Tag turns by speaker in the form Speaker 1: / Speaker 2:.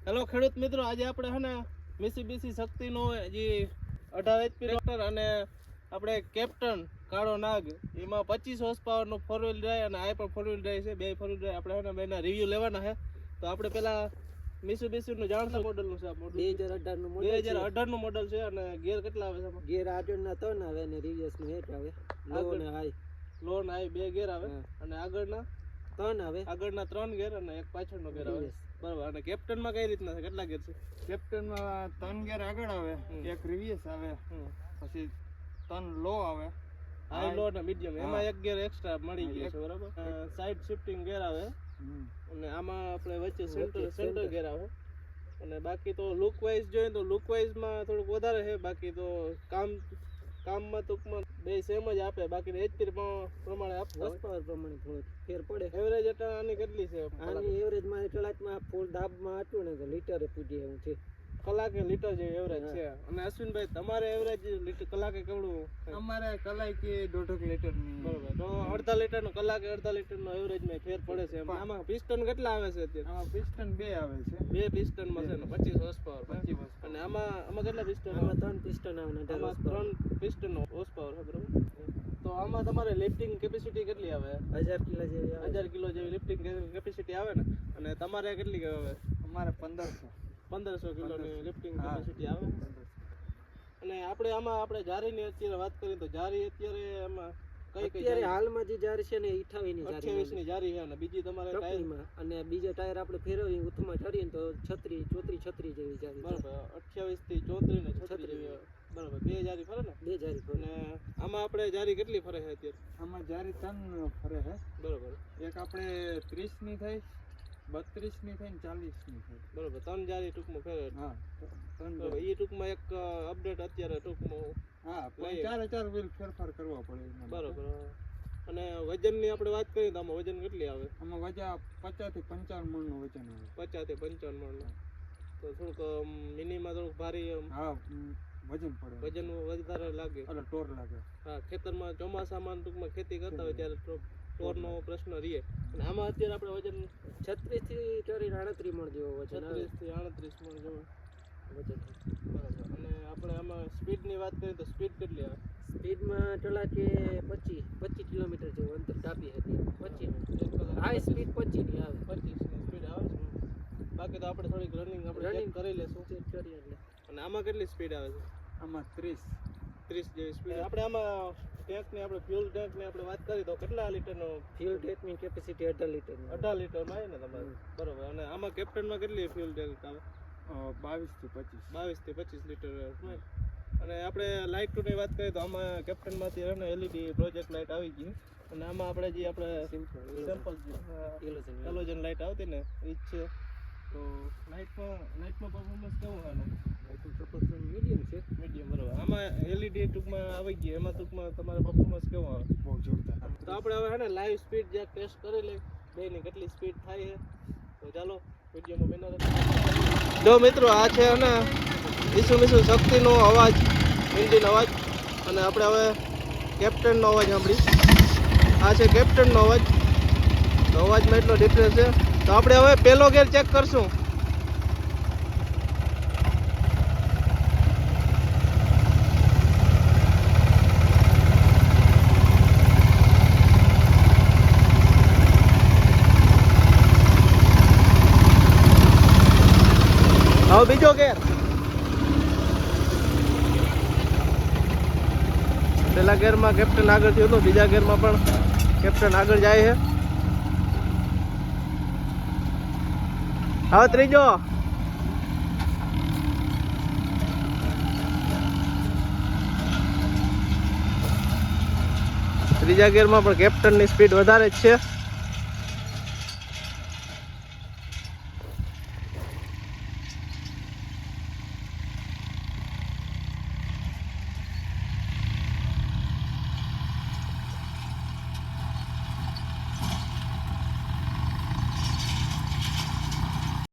Speaker 1: Hello ખેડૂત મિત્રો, આજે આપણે હે ને મિત્સુબિશી શક્તિનો જે 18 HP ટ્રેક્ટર અને આપણે કેપ્ટન કાળો નાગ એમાં 25 હોર્સ પાવરનો 4 વ્હીલ ડ્રાઈવ અને આ પણ 4 વ્હીલ ડ્રાઈવ છે. બે 4 વ્હીલ ડ્રાઈવ આપણે હે ને બેના રિવ્યુ લેવાના છે. તો આપણે પેલા મિત્સુબિશીનું જાણતા મોડલનું છે. આ મોડલ
Speaker 2: 2018 નું મોડલ
Speaker 1: 2018 નું મોડલ છે અને ગિયર કેટલા આવે છે?
Speaker 2: ગિયર આગળના 3 આવે અને રિવર્સનું 1 આવે. લો ને હાઈ.
Speaker 1: લો ને હાઈ બે ગિયર આવે અને આગળના
Speaker 2: 3 આવે.
Speaker 1: આગળના 3 ગિયર અને એક પાછળનો ગિયર આવે. બરાબર. અને કેપ્ટનમાં કઈ રીતના છે? કેટલા ગિયર છે?
Speaker 3: કેપ્ટનમાં 3 ગિયર આગળ આવે, એક રિવર્સ આવે, પછી 3 લો આવે,
Speaker 1: હાઈ લો અને મીડિયમ. એમાં એક ગિયર એક્સ્ટ્રા મળી ગયો છે. બરાબર. સાઈડ શિફ્ટિંગ ગિયર આવે અને આમાં આપણે વચ્ચે સેન્ટર ગિયર આવે. અને બાકી તો લુક વાઇઝ જોઈએ તો લુક વાઇઝમાં થોડુંક વધારે છે. બાકી તો કામમાં ટૂંકમાં બે સેમ જ આપે. બાકી HP પ્રમાણે આપતા
Speaker 2: હોર્સ પાવર પ્રમાણે થોડો ફેર પડે.
Speaker 1: એવરેજ એટલે આની કેટલી છે?
Speaker 2: આની એવરેજ માં કલાકમાં ફૂલ દાબમાં હતું ને તો લીટરે પૂજી એવું છે.
Speaker 1: કલાકે લીટર જેવી એવરેજ છે. અને અશ્વિનભાઈ, તમારે એવરેજ લીટર કલાકે કેવડું?
Speaker 3: અમારે કલાકે 1.5 લીટર ની.
Speaker 1: બરોબર. તો અડધા લીટર નો કલાકે અડધા લીટર નો એવરેજ માં ફેર પડે છે. આમાં પિસ્ટન કેટલા આવે છે અત્યારે?
Speaker 3: આમાં પિસ્ટન 2 આવે છે.
Speaker 1: 2 પિસ્ટન માં છે ને 25 હોર્સ પાવર.
Speaker 3: 25 હોર્સ.
Speaker 1: અને આમાં કેટલા પિસ્ટન?
Speaker 2: આમાં 3 પિસ્ટન આવે ને 18 હોર્સ પાવર.
Speaker 1: 3 પિસ્ટન નો હોર્સ પાવર છે. બરોબર. તો આમાં તમારે લિફ્ટિંગ કેપેસિટી કેટલી આવે?
Speaker 2: 1000 કિલો જેવી આવે.
Speaker 1: 1000 કિલો જેવી લિફ્ટિંગ કેપેસિટી આવે ને. અને તમારે કેટલી આવે?
Speaker 3: અમારે 1500
Speaker 1: કિલોની લિફ્ટિંગ કેપેસિટી આવે. અને આપણે આમાં જારીની અત્યારે વાત કરીએ તો જારી અત્યારે આમાં કઈ
Speaker 2: અત્યારે હાલમાં જે જારી છે ને 28
Speaker 1: ની જારી છે. અને બીજી તમારે
Speaker 2: ટાયરમાં અને બીજા ટાયર આપણે ફેરવી ઉથમાં ચડીએ તો 36 જેવી જારી.
Speaker 1: બરાબર. 28 થી 34 ને 36 જેવી. બરાબર. બે જારી ફરે ને?
Speaker 2: બે જારી ફરે.
Speaker 1: અને આમાં આપણે જારી કેટલી ફરે છે અત્યારે?
Speaker 3: આમાં જારી 3 ફરે છે.
Speaker 1: બરાબર.
Speaker 3: એક આપણે 30 ની થાય, 32 ની થાય ને 40 ની થાય.
Speaker 1: બરાબર. 3 જારી ટૂંકમાં ફરે.
Speaker 3: હા, 3
Speaker 1: બરાબર. એ ટૂંકમાં એક અપડેટ અત્યારે ટૂંકમાં.
Speaker 3: હા, ચાર વ્હીલ ફેરફાર કરવા પડે.
Speaker 1: બરાબર. અને વજનની આપણે વાત કરીએ તો આમાં વજન કેટલી આવે?
Speaker 3: આમાં વજન 50 થી 55 મણ નું વજન આવે.
Speaker 1: 50 થી 55 મણ. તો થોડુંક મિનિમાં થોડુંક ભારી.
Speaker 3: હા, વજન પડે.
Speaker 1: વજન વધારે લાગે
Speaker 3: એટલે ટોર લાગે.
Speaker 1: હા, ખેતરમાં ચોમાસામાં ટૂંકમાં ખેતી કરતા હોય ત્યારે ટોરનો પ્રશ્ન રહે. અને આમાં અત્યારે આપણે વજન
Speaker 2: 36 થી 38 મણ જેવો વજન આવે.
Speaker 1: 36 થી 38 મણ જેવું
Speaker 2: વજન.
Speaker 1: બરાબર. અને આપણે આમાં સ્પીડની વાત કરીએ તો સ્પીડ કેટલી આવે?
Speaker 2: સ્પીડમાં કલાકે 25 કિલોમીટર જેવું અંતર કાપી હતી. 25 હાઈ સ્પીડ 25 ની આવે.
Speaker 1: 25 ની સ્પીડ આવે છે. બાકી તો આપણે થોડીક રનિંગ ચેક કરી લેશું.
Speaker 2: ચેક કરીએ એટલે.
Speaker 1: અને આમાં કેટલી સ્પીડ આવે છે?
Speaker 3: આમાં 30
Speaker 1: જેવી સ્પીડ. આપણે આમાં ટેન્કની આપણે ફ્યુલ ટેન્કની આપણે વાત કરીએ તો કેટલા લીટરનો?
Speaker 2: Fuel ટેન્કની capacity 18 લીટરની.
Speaker 1: 18 લીટરમાં આવે ને તમારે? બરોબર. અને આમાં કેપ્ટનમાં કેટલી ફ્યુલ ટેન્ક આવે?
Speaker 3: 22 થી 25
Speaker 1: લીટર. અને આપણે લાઇટની વાત કરીએ તો આમાં કેપ્ટનમાંથી LED પ્રોજેક્ટ લાઇટ આવી ગઈ. અને આમાં આપણે જે સિમ્પલ હેલોજન લાઇટ આવતી ને એ જ છે. તો લાઇટમાં પરફોર્મન્સ કેવું આવે?
Speaker 2: મીડિયમ છે.
Speaker 1: મીડિયમ. બરાબર. આમાં LED ટૂંકમાં આવી ગઈ. એમાં ટૂંકમાં તમારે પરફોર્મન્સ કેવું આવે?
Speaker 3: બહુ જોરદાર.
Speaker 1: તો આપણે હવે હે ને લાઈવ સ્પીડ જે ટેસ્ટ કરી લઈએ બેની કેટલી સ્પીડ થાય છે. તો ચાલો વિડીયોમાં બના રહો. જો મિત્રો, આ છે ને મિત્સુબિશી શક્તિનો અવાજ, એન્જિન અવાજ. અને આપણે હવે કેપ્ટનનો અવાજ સાંભળી. આ છે કેપ્ટનનો અવાજ. તો અવાજમાં એટલો ડિફરન્સ છે. તો આપણે હવે પહેલો ગેર ચેક કરશું. હવે બીજો ગેર. પેલા ગેરમાં કેપ્ટન આગળ થયો હતો, બીજા ગેરમાં પણ કેપ્ટન આગળ જાય છે. હવે ત્રીજો. ત્રીજા ગેરમાં પણ કેપ્ટનની સ્પીડ વધારે જ છે.